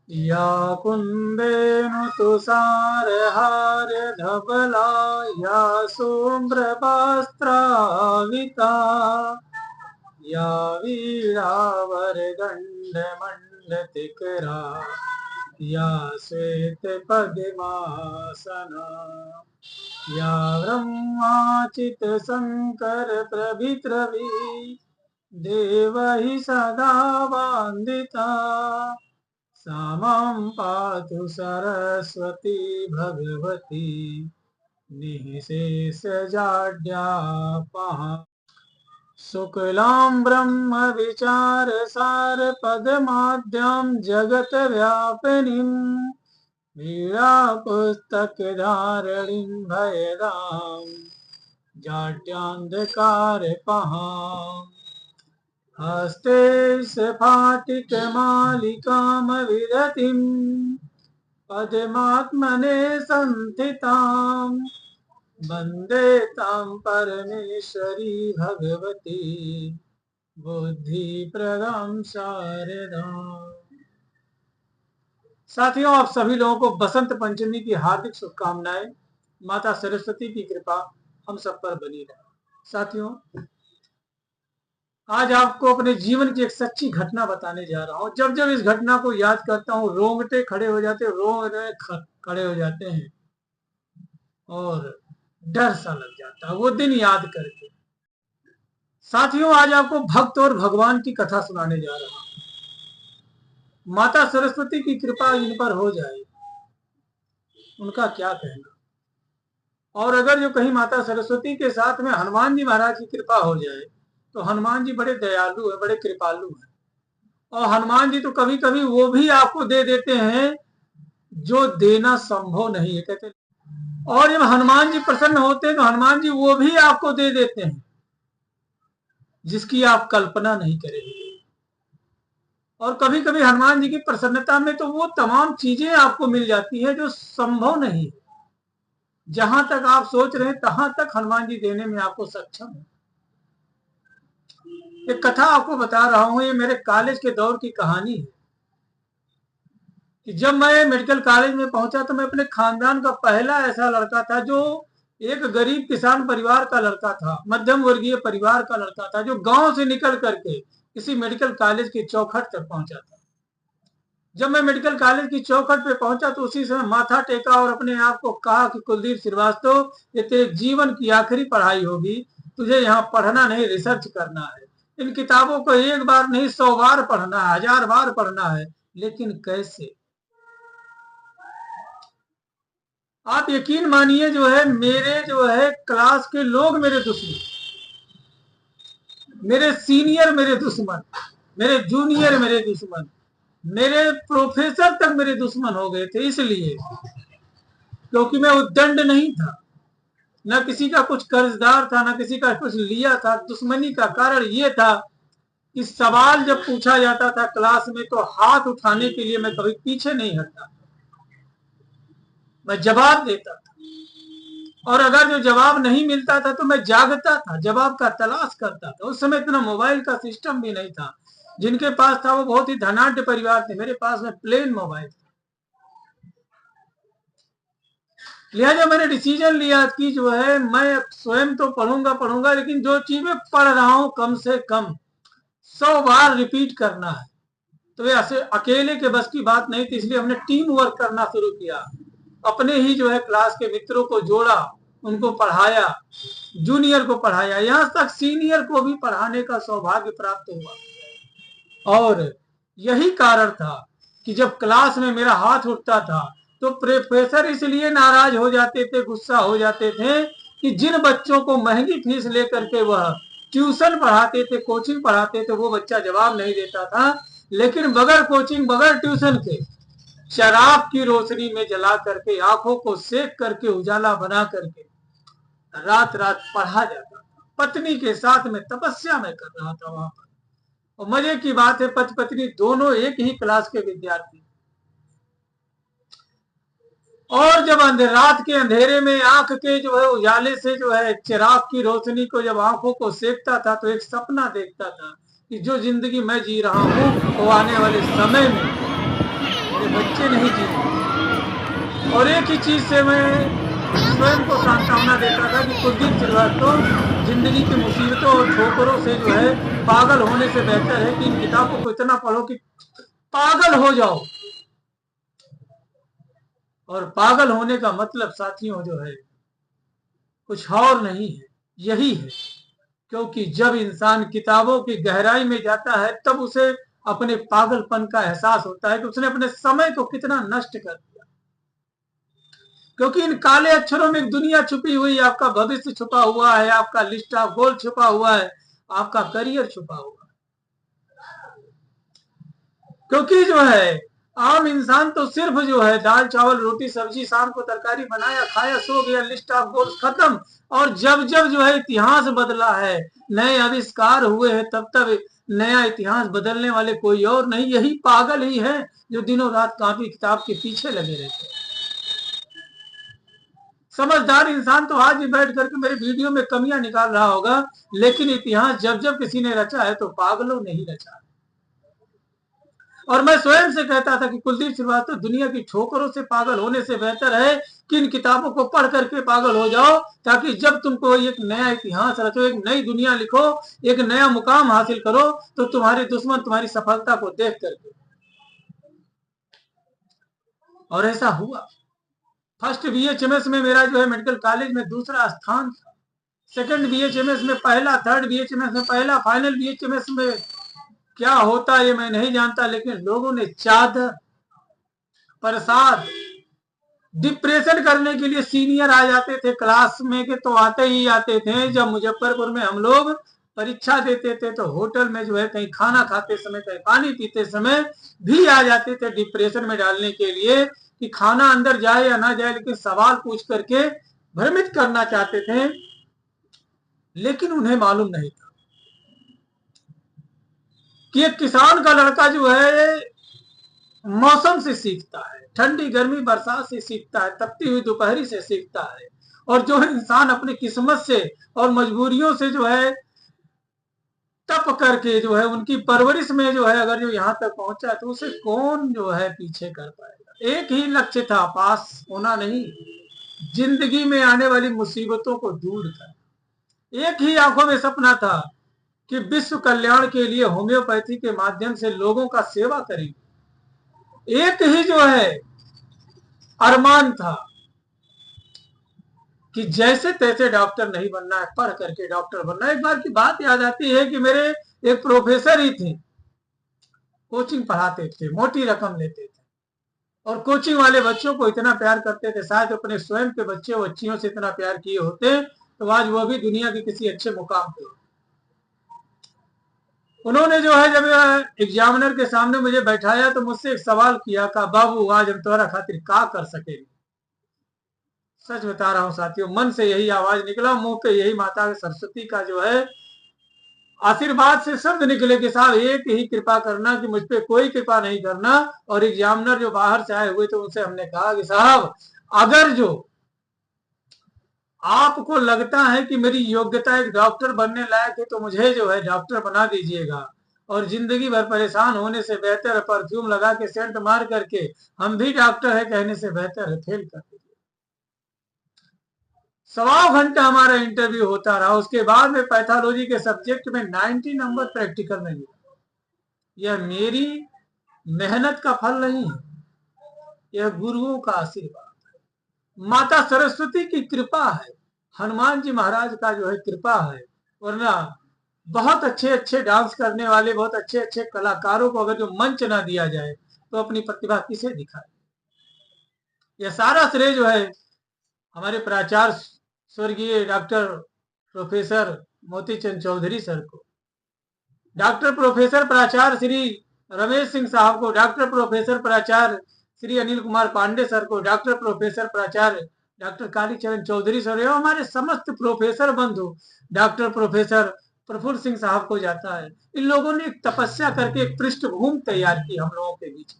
या कुन्देनु तुषारहार धवला या शुभ्रवस्त्राविता या वीणावरदण्डमण्डतिकरा या श्वेतपद्मासना या ब्रह्माच्युतशङ्करप्रभृतिर्वि देवैः सदा वन्दिता सा मां पातु सरस्वती भगवती निःशेषजाड्यापहा शुक्लां ब्रह्मविचारसारपदमाद्यां जगत्व्यापिनीं वीणापुस्तकधारिणीं भयदां जाड्यान्धकारपहाम् हस्ते स्फाटिकमालिकामविदतीं पद्मात्मने संस्थितां वन्दे तां परमेश्वरी भगवती बुद्धिप्रदां शारदाम्। साथियों, आप सभी लोगों को बसंत पंचमी की हार्दिक शुभकामनाएं। माता सरस्वती की कृपा हम सब पर बनी रहे। साथियों, आज आपको अपने जीवन की एक सच्ची घटना बताने जा रहा हूं। जब जब इस घटना को याद करता हूं, रोंगटे खड़े हो जाते, रोंगटे खड़े हो जाते हैं और डर सा लग जाता है वो दिन याद करके। साथियों, आज आपको भक्त और भगवान की कथा सुनाने जा रहा हूं। माता सरस्वती की कृपा इन पर हो जाए, उनका क्या कहना। और अगर जो कहीं माता सरस्वती के साथ में हनुमान जी महाराज की कृपा हो जाए, तो हनुमान जी बड़े दयालु है, बड़े कृपालु है। और हनुमान जी तो कभी कभी वो भी आपको दे देते हैं जो देना संभव नहीं है, कहते। और जब हनुमान जी प्रसन्न होते हैं तो हनुमान जी वो भी आपको दे देते हैं जिसकी आप कल्पना नहीं करेंगे। और कभी कभी हनुमान जी की प्रसन्नता में तो वो तमाम चीजें आपको मिल जाती है जो संभव नहीं है। जहां तक आप सोच रहे हैं तहां तक हनुमान जी देने में आपको सक्षम है। एक कथा आपको बता रहा हूं, ये मेरे कॉलेज के दौर की कहानी है कि जब मैं मेडिकल कॉलेज में पहुंचा तो मैं अपने खानदान का पहला ऐसा लड़का था जो एक गरीब किसान परिवार का लड़का था, मध्यम वर्गीय परिवार का लड़का था, जो गांव से निकल करके इसी मेडिकल कॉलेज की चौखट तक पहुंचा था। जब मैं मेडिकल कॉलेज की चौखट पे पहुंचा तो उसी समय माथा टेका और अपने आप को कहा कि कुलदीप श्रीवास्तव, ये तेरे जीवन की आखिरी पढ़ाई होगी, तुझे यहाँ पढ़ना नहीं, रिसर्च करना है। इन किताबों को एक बार नहीं 100 बार पढ़ना है, 1000 बार पढ़ना है। लेकिन कैसे? आप यकीन मानिए, जो है मेरे जो है क्लास के लोग मेरे दुश्मन, मेरे सीनियर मेरे दुश्मन, मेरे जूनियर मेरे दुश्मन, मेरे प्रोफेसर तक मेरे दुश्मन हो गए थे। इसलिए क्योंकि मैं उद्दंड नहीं था, न किसी का कुछ कर्जदार था, न किसी का कुछ लिया था। दुश्मनी का कारण ये था कि सवाल जब पूछा जाता था क्लास में तो हाथ उठाने के लिए मैं कभी पीछे नहीं हटता, मैं जवाब देता था। और अगर जो जवाब नहीं मिलता था तो मैं जागता था, जवाब का तलाश करता था। उस समय इतना मोबाइल का सिस्टम भी नहीं था। जिनके पास था वो बहुत ही धनाढ्य परिवार थे, मेरे पास में प्लेन मोबाइल था। लिहाजा मैंने डिसीजन लिया कि जो है मैं स्वयं तो पढ़ूंगा, लेकिन जो चीज मैं पढ़ रहा हूं कम से कम 100 बार रिपीट करना है। तो ये अकेले के बस की बात नहीं थी, इसलिए हमने टीम वर्क करना शुरू किया। अपने ही जो है क्लास के मित्रों को जोड़ा, उनको पढ़ाया, जूनियर को पढ़ाया, यहां तक सीनियर को भी पढ़ाने का सौभाग्य प्राप्त हुआ। और यही कारण था कि जब क्लास में मेरा हाथ उठता था तो प्रोफेसर इसलिए नाराज हो जाते थे, गुस्सा हो जाते थे कि जिन बच्चों को महंगी फीस लेकर के वह ट्यूशन पढ़ाते थे, कोचिंग पढ़ाते थे, वो बच्चा जवाब नहीं देता था। लेकिन बगैर कोचिंग, बगैर ट्यूशन के, शराब की रोशनी में जला करके, आंखों को सेक करके, उजाला बना करके रात रात पढ़ा जाता था। पत्नी के साथ में तपस्या में कर रहा था वहां पर। और मजे की बात है, पति पत्नी दोनों एक ही क्लास के विद्यार्थी। और जब रात के अंधेरे में आंख के जो है उजाले से जो है चिराग की रोशनी को जब आंखों को सेकता था तो एक सपना देखता था कि जो जिंदगी मैं जी रहा हूं वो आने वाले समय में मेरे बच्चे नहीं जीते। और एक ही चीज से मैं स्वयं को सांत्वना देता था कि कुलदीप श्रीवास्तव, जिंदगी की मुसीबतों और ठोकरों से जो है पागल होने से बेहतर है कि इन किताबों को इतना पढ़ो कि पागल हो जाओ। और पागल होने का मतलब साथियों जो है कुछ और नहीं है, यही है। क्योंकि जब इंसान किताबों की गहराई में जाता है तब उसे अपने पागलपन का एहसास होता है कि उसने अपने समय को कितना नष्ट कर दिया। क्योंकि इन काले अक्षरों में एक दुनिया छुपी हुई है, आपका भविष्य छुपा हुआ है, आपका लिस्ट ऑफ गोल छुपा हुआ है, आपका करियर छुपा हुआ है। क्योंकि जो है आम इंसान तो सिर्फ जो है दाल चावल रोटी सब्जी, शाम को तरकारी बनाया खाया सो गया, लिस्ट ऑफ गोल्स खत्म। और जब जब जो है इतिहास बदला है, नए आविष्कार हुए हैं, तब तब नया इतिहास बदलने वाले कोई और नहीं, यही पागल ही है जो दिनों रात कॉपी किताब के पीछे लगे रहते हैं। समझदार इंसान तो आज ही बैठ करके मेरे वीडियो में कमियां निकाल रहा होगा, लेकिन इतिहास जब जब किसी ने रचा है तो पागलों ने ही रचा। और मैं स्वयं से कहता था कि कुलदीप श्रीवास्तव, दुनिया की ठोकरों से पागल होने से बेहतर है कि इन किताबों को पढ़ करके पागल हो जाओ, ताकि जब तुमको एक नया इतिहास रचो, एक नई दुनिया लिखो, एक नया मुकाम हासिल करो, तो तुम्हारे दुश्मन तुम्हारी सफलता को देख करके। और ऐसा हुआ। फर्स्ट बीएचएमएस में मेरा जो है मेडिकल कॉलेज में दूसरा स्थान था, सेकंड बीएचएमएस में पहला, थर्ड बीएचएमएस में पहला, फाइनल बीएचएमएस में क्या होता है ये मैं नहीं जानता, लेकिन लोगों ने चादर, प्रसाद, डिप्रेशन करने के लिए सीनियर आ जाते थे क्लास में के, तो आते ही आते थे। जब मुजफ्फरपुर में हम लोग परीक्षा देते थे तो होटल में जो है कहीं खाना खाते समय, कहीं पानी पीते समय भी आ जाते थे डिप्रेशन में डालने के लिए कि खाना अंदर जाए या ना जाए, लेकिन सवाल पूछ करके भ्रमित करना चाहते थे। लेकिन उन्हें मालूम नहीं था कि एक किसान का लड़का जो है मौसम से सीखता है, ठंडी गर्मी बरसात से सीखता है, तपती हुई दोपहरी से सीखता है। और जो इंसान अपनी किस्मत से और मजबूरियों से जो है तप करके जो है उनकी परवरिश में जो है अगर जो यहाँ तक पहुंचा तो उसे कौन जो है पीछे कर पाएगा। एक ही लक्ष्य था, पास होना नहीं, जिंदगी में आने वाली मुसीबतों को दूर कर। एक ही आंखों में सपना था कि विश्व कल्याण के लिए होम्योपैथी के माध्यम से लोगों का सेवा करेंगे। एक ही जो है अरमान था कि जैसे तैसे डॉक्टर नहीं बनना है, पढ़ करके डॉक्टर बनना है। एक बार की बात याद आती है कि मेरे एक प्रोफेसर ही थे, कोचिंग पढ़ाते थे, मोटी रकम लेते थे, और कोचिंग वाले बच्चों को इतना प्यार करते थे, शायद अपने स्वयं के बच्चे बच्चियों से इतना प्यार किए होते तो आज वो भी दुनिया के किसी अच्छे मुकाम पे। उन्होंने जो है जब एग्जामिनर के सामने मुझे बैठाया तो मुझसे एक सवाल किया, कहा बाबू आज हम तुम्हारा खातिर का कर सकेंगे। सच बता रहा हूं साथियों, मन से यही आवाज निकला, मुंह पे यही माता सरस्वती का जो है आशीर्वाद से शब्द निकले कि साहब एक ही कृपा करना, कि मुझ पे कोई कृपा नहीं करना। और एग्जामिनर जो बाहर से आए हुए थे उनसे हमने कहा कि साहब अगर जो आपको लगता है कि मेरी योग्यता एक डॉक्टर बनने लायक है तो मुझे जो है डॉक्टर बना दीजिएगा, और जिंदगी भर परेशान होने से बेहतर है परफ्यूम लगा के सेंट मार करके हम भी डॉक्टर है कहने से बेहतर है फेल कर दीजिए। 1.25 घंटा हमारा इंटरव्यू होता रहा, उसके बाद में पैथोलॉजी के सब्जेक्ट में 90 नंबर प्रैक्टिकल में मिला। यह मेरी मेहनत का फल नहीं है, यह गुरुओं का आशीर्वाद है, माता सरस्वती की कृपा है, हनुमान जी महाराज का जो है कृपा है। वरना बहुत अच्छे अच्छे डांस करने वाले, बहुत अच्छे अच्छे कलाकारों को अगर जो मंच ना दिया जाए तो अपनी प्रतिभा किसे दिखाए। यह सारा श्रेय जो है हमारे प्राचार्य स्वर्गीय doctor professor Motichand Chaudhary sir को, डॉक्टर प्रोफेसर प्राचार्य श्री रमेश सिंह साहब को, डॉक्टर प्रोफेसर प्राचार्य श्री अनिल कुमार पांडे सर को, डॉक्टर प्रोफेसर प्राचार्य डॉक्टर कालीचरण चौधरी सर एवं हमारे समस्त प्रोफेसर बंधु डॉक्टर प्रोफेसर प्रफुल्ल सिंह साहब को जाता है। इन लोगों ने एक तपस्या करके एक पृष्ठभूमि तैयार की हम लोगों के बीच।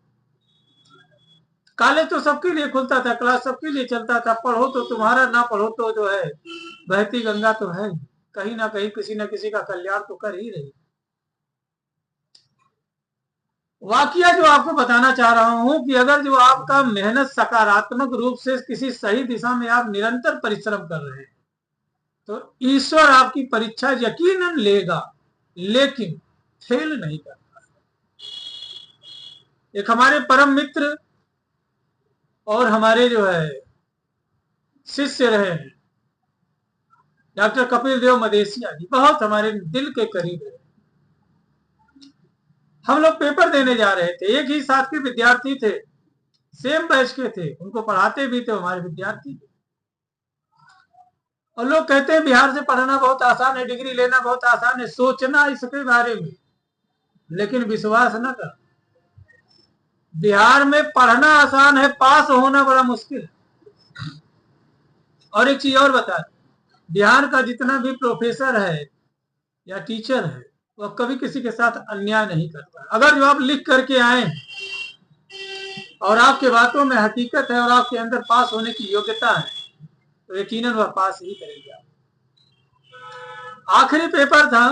कॉलेज तो सबके लिए खुलता था, क्लास सबके लिए चलता था, पढ़ो तो तुम्हारा, ना पढ़ो तो जो है बहती गंगा तो है, कहीं ना कहीं किसी ना किसी का कल्याण तो कर ही रही। वाकया जो आपको बताना चाह रहा हूं कि अगर जो आपका मेहनत सकारात्मक रूप से किसी सही दिशा में आप निरंतर परिश्रम कर रहे हैं तो ईश्वर आपकी परीक्षा यकीनन लेगा, लेकिन फेल नहीं करता। एक हमारे परम मित्र और हमारे जो है शिष्य रहे हैं डॉक्टर कपिल देव मदेशिया जी, बहुत हमारे दिल के करीब है। हम लोग पेपर देने जा रहे थे, एक ही साथ के विद्यार्थी थे, सेम बैच के थे, उनको पढ़ाते भी थे, हमारे विद्यार्थी थे। और लोग कहते हैं बिहार से पढ़ना बहुत आसान है, डिग्री लेना बहुत आसान है, सोचना इसके बारे में, लेकिन विश्वास न कर। बिहार में पढ़ना आसान है, पास होना बड़ा मुश्किल है। और एक चीज और बता, बिहार का जितना भी प्रोफेसर है या टीचर है वह कभी किसी के साथ अन्याय नहीं करता। अगर जो आप लिख करके आए और आपके बातों में हकीकत है और आपके अंदर पास होने की योग्यता है तो यकीनन वह पास ही करेगा। आखिरी पेपर था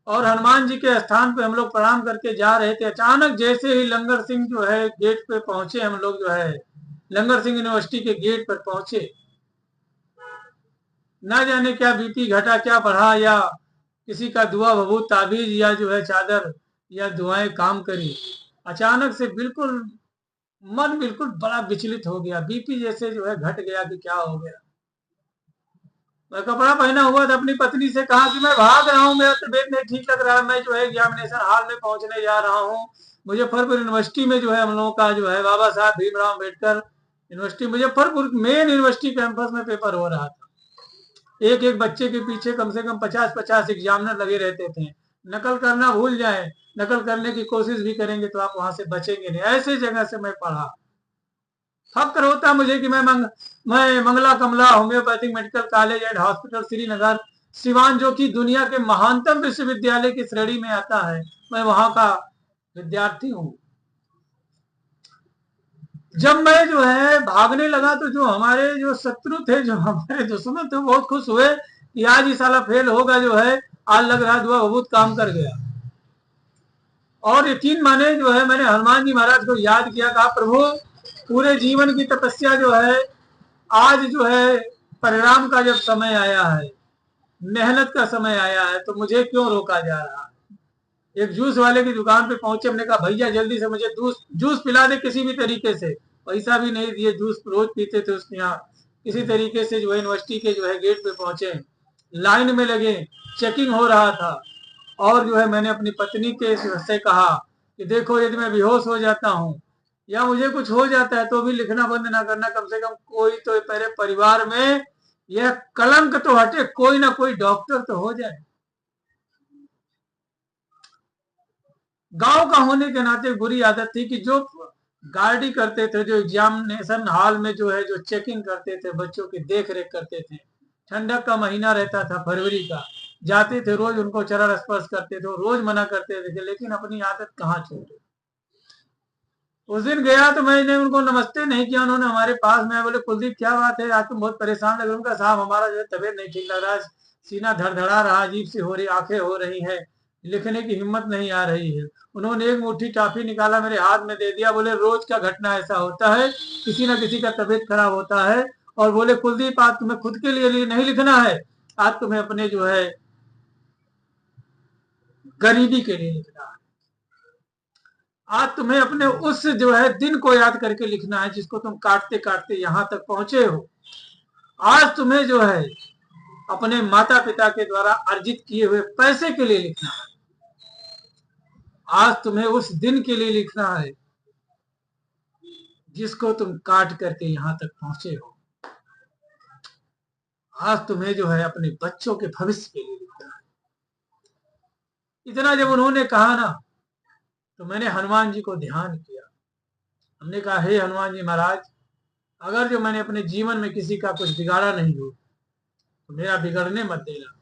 और हनुमान जी के स्थान पे हम लोग प्रणाम करके जा रहे थे। अचानक जैसे ही लंगर सिंह जो है गेट पे पहुंचे, हम लोग जो है लंगर सिंह यूनिवर्सिटी के गेट पर पहुंचे, ना जाने क्या बीपी घटा क्या बढ़ा, या किसी का दुआ भभूत ताबीज या जो है चादर या दुआएं काम करी। अचानक से बिल्कुल मन बिल्कुल बड़ा विचलित हो गया, बीपी जैसे जो है घट गया कि क्या हो गया। मैं कपड़ा पहना हुआ था, अपनी पत्नी से कहा कि मैं भाग रहा हूँ, मेरा तबीयत नहीं ठीक लग रहा है, मैं जो है एग्जामिनेशन हॉल में पहुंचने जा रहा हूँ। मुजफ्फरपुर यूनिवर्सिटी में जो है हम लोगों का जो है बाबा Saheb Bhimrao Ambedkar university Muzaffarpur main university campus में पेपर हो रहा था। एक एक बच्चे के पीछे कम से कम 50-50 एग्जामिनर लगे रहते थे। नकल करना भूल जाए, नकल करने की कोशिश भी करेंगे तो आप वहां से बचेंगे नहीं, ऐसी जगह से मैं पढ़ा। फक्र होता मुझे कि मैं Mangla Kamla homoeopathic medical college and hospital Srinagar Siwan, जो कि दुनिया के महानतम विश्वविद्यालय की श्रेणी में आता है, मैं वहां का विद्यार्थी हूँ। जब मैं जो है भागने लगा तो जो हमारे जो शत्रु थे, जो हमारे दुश्मन थे, बहुत खुश हुए कि आज ही साला फेल होगा, जो है आज लग रहा दुआ बहुत काम कर गया। और यकीन माने जो है मैंने हनुमान जी महाराज को याद किया, कहा प्रभु पूरे जीवन की तपस्या जो है आज जो है परिणाम का जब समय आया है, मेहनत का समय आया है, तो मुझे क्यों रोका जा रहा है। एक जूस वाले की दुकान पे पहुंचे, हमने कहा भैया जल्दी से मुझे जूस पिला दे किसी भी तरीके से। पैसा भी नहीं दिए, जूस रोज पीते थे उसके यहाँ। किसी तरीके से जो है यूनिवर्सिटी के जो है गेट पे पहुंचे, लाइन में लगे, चेकिंग हो रहा था। और जो है मैंने अपनी पत्नी के से कहा कि देखो यदि मैं बेहोश हो जाता हूँ या मुझे कुछ हो जाता है तो भी लिखना बंद ना करना, कम से कम कोई तो मेरे परिवार में यह कलंक तो हटे, कोई ना कोई डॉक्टर तो हो जाए। गांव का होने के नाते बुरी आदत थी कि जो गार्डी करते थे, जो एग्जामिनेशन हॉल में जो है जो चेकिंग करते थे, बच्चों की देख रेख करते थे, ठंडक का महीना रहता था फरवरी का, जाते थे रोज उनको चरण स्पर्श करते थे, रोज मना करते थे, लेकिन अपनी आदत कहाँ छोड़े। उस दिन गया तो मैंने उनको नमस्ते नहीं किया, उन्होंने हमारे पास में बोले कुलदीप क्या बात है, आज तुम बहुत परेशान लग रहे हो। उनका साहब हमारा जो है तबीयत नहीं ठीक लग रहा है, सीना धड़धड़ा रहा, अजीब सी हो रही, आंखें हो रही है, लिखने की हिम्मत नहीं आ रही है। उन्होंने एक मुट्ठी टॉफी निकाला मेरे हाथ में दे दिया, बोले रोज का घटना ऐसा होता है, किसी ना किसी का तबीयत खराब होता है। और बोले कुलदीप आज तुम्हें खुद के लिए नहीं लिखना है, आज तुम्हें अपने जो है गरीबी के लिए लिखना है। आज तुम्हें अपने उस जो है दिन को याद करके लिखना है जिसको तुम काटते काटते यहां तक पहुंचे हो। आज तुम्हें जो है अपने माता पिता के द्वारा अर्जित किए हुए पैसे के लिए लिखना है। आज तुम्हें उस दिन के लिए लिखना है जिसको तुम काट करके यहां तक पहुंचे हो। आज तुम्हें जो है अपने बच्चों के भविष्य के लिए लिखना है। इतना जब उन्होंने कहा ना तो मैंने हनुमान जी को ध्यान किया। हमने कहा हे हनुमान जी महाराज, अगर जो मैंने अपने जीवन में किसी का कुछ बिगाड़ा नहीं हो तो मेरा बिगड़ने मत देना।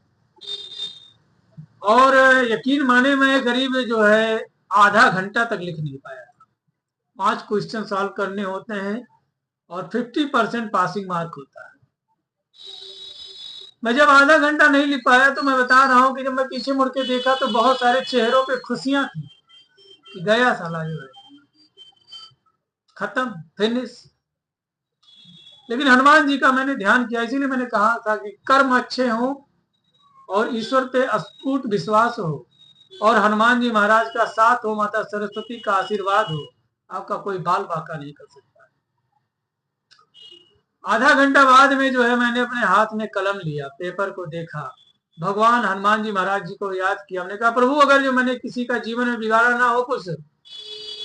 और यकीन माने मैं करीब जो है आधा घंटा तक लिख नहीं पाया था। 5 क्वेश्चन सॉल्व करने होते हैं और 50% पासिंग मार्क होता है। मैं जब आधा घंटा नहीं लिख पाया तो मैं बता रहा हूं कि जब मैं पीछे मुड़ के देखा तो बहुत सारे चेहरों पे खुशियां थी। कि गया साला जो है, खत्म, फिनिश। लेकिन हनुमान जी का मैंने ध्यान किया, इसीलिए मैंने कहा था कि कर्म अच्छे हों और ईश्वर पे अटूट विश्वास हो और हनुमान जी महाराज का साथ हो, माता सरस्वती का आशीर्वाद हो, आपका कोई बाल बांका नहीं कर सकता। आधा घंटा बाद में जो है मैंने अपने हाथ में कलम लिया, पेपर को देखा, भगवान हनुमान जी महाराज जी को याद किया। हमने कहा प्रभु अगर जो मैंने किसी का जीवन में बिगाड़ा ना हो कुछ,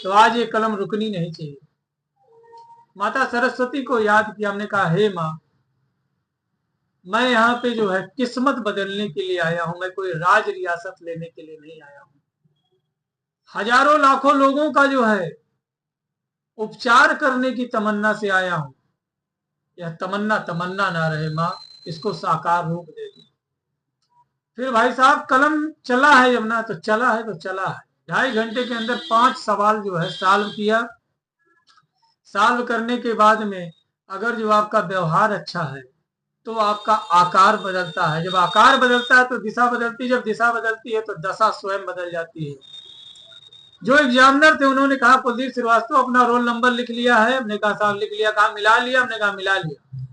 तो आज ये कलम रुकनी नहीं चाहिए। माता सरस्वती को याद किया, हमने कहा हे माँ, मैं यहाँ पे जो है किस्मत बदलने के लिए आया हूं, मैं कोई राज रियासत लेने के लिए नहीं आया हूं। हजारों लाखों लोगों का जो है उपचार करने की तमन्ना से आया हूं। यह तमन्ना तमन्ना ना रहे माँ, इसको साकार रूप दे दो। फिर भाई साहब कलम चला है यमुना, तो चला है तो चला है। 2.5 घंटे के अंदर 5 सवाल जो है सॉल्व किया। सॉल्व करने के बाद में अगर जो आपका व्यवहार अच्छा है तो आपका आकार बदलता है, जब आकार बदलता है तो दिशा बदलती है, जब दिशा बदलती है तो दशा स्वयं बदल जाती है। जो एग्जामिनर थे उन्होंने कहा कुलदीप श्रीवास्तव अपना रोल नंबर लिख लिया है। हमने कहा साहब लिख लिया। कहा मिला लिया? हमने कहा मिला लिया।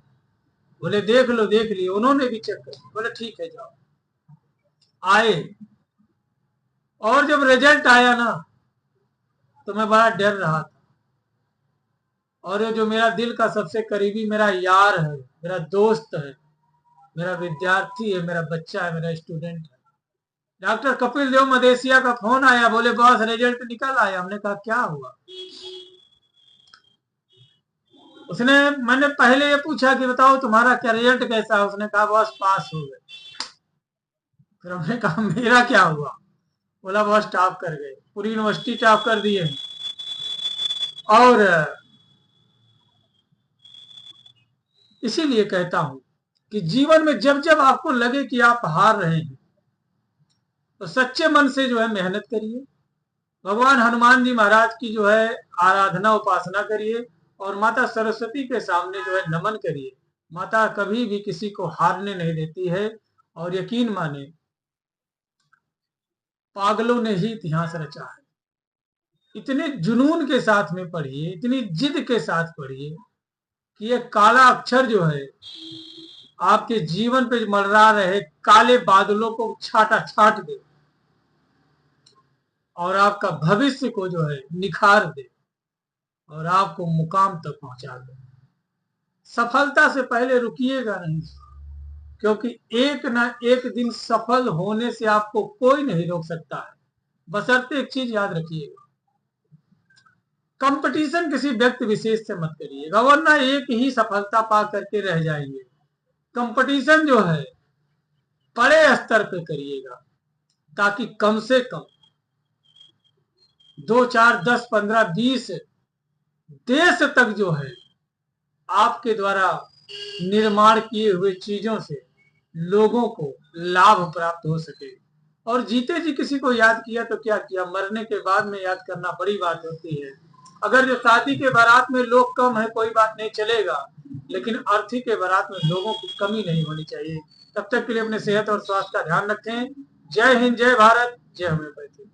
बोले देख लो, देख लिए। उन्होंने भी चेक कर, बोले ठीक है जाओ। आए और जब रिजल्ट आया ना तो मैं बड़ा डर रहा था। और ये जो मेरा दिल का सबसे करीबी मेरा यार है, मेरा दोस्त है, मेरा विद्यार्थी है, मेरा बच्चा है, मेरा स्टूडेंट है, डॉक्टर कपिल देव मदेशिया का फोन आया। बोले बॉस रिजल्ट निकल आया। हमने कहा क्या हुआ? उसने, मैंने पहले ये पूछा कि बताओ तुम्हारा क्या रिजल्ट कैसा है? उसने कहा बॉस पास हो गए। फिर हमने कहा मेरा क्या हुआ? बोला बॉस टॉप कर गए, पूरी यूनिवर्सिटी टॉप कर दिए। और इसीलिए कहता हूं कि जीवन में जब जब आपको लगे कि आप हार रहे हैं तो सच्चे मन से जो है मेहनत करिए, भगवान हनुमान जी महाराज की जो है आराधना उपासना करिए और माता सरस्वती के सामने जो है नमन करिए। माता कभी भी किसी को हारने नहीं देती है। और यकीन माने पागलों ने ही इतिहास रचा है। इतने जुनून के साथ में पढ़िए, इतनी जिद के साथ पढ़िए कि ये काला अक्षर जो है आपके जीवन पे मंडरा रहे काले बादलों को छाटा छाट दे और आपका भविष्य को जो है निखार दे और आपको मुकाम तक पहुंचा दे। सफलता से पहले रुकिएगा नहीं, क्योंकि एक ना एक दिन सफल होने से आपको कोई नहीं रोक सकता है। बशर्ते एक चीज याद रखिएगा, कंपटीशन किसी व्यक्ति विशेष से मत करिएगा, वरना एक ही सफलता पा करके रह जाएंगे। कंपटीशन जो है बड़े स्तर पे करिएगा, ताकि कम से कम 2, 4, 10, 15, 20 देश तक जो है आपके द्वारा निर्माण किए हुए चीजों से लोगों को लाभ प्राप्त हो सके। और जीते जी किसी को याद किया तो क्या किया, मरने के बाद में याद करना बड़ी बात होती है। अगर जो शादी के बारात में लोग कम है कोई बात नहीं, चलेगा, लेकिन अर्थी के बारात में लोगों की कमी नहीं होनी चाहिए। तब तक के लिए अपने सेहत और स्वास्थ्य का ध्यान रखें। जय हिंद, जय भारत, जय होम्योपैथी।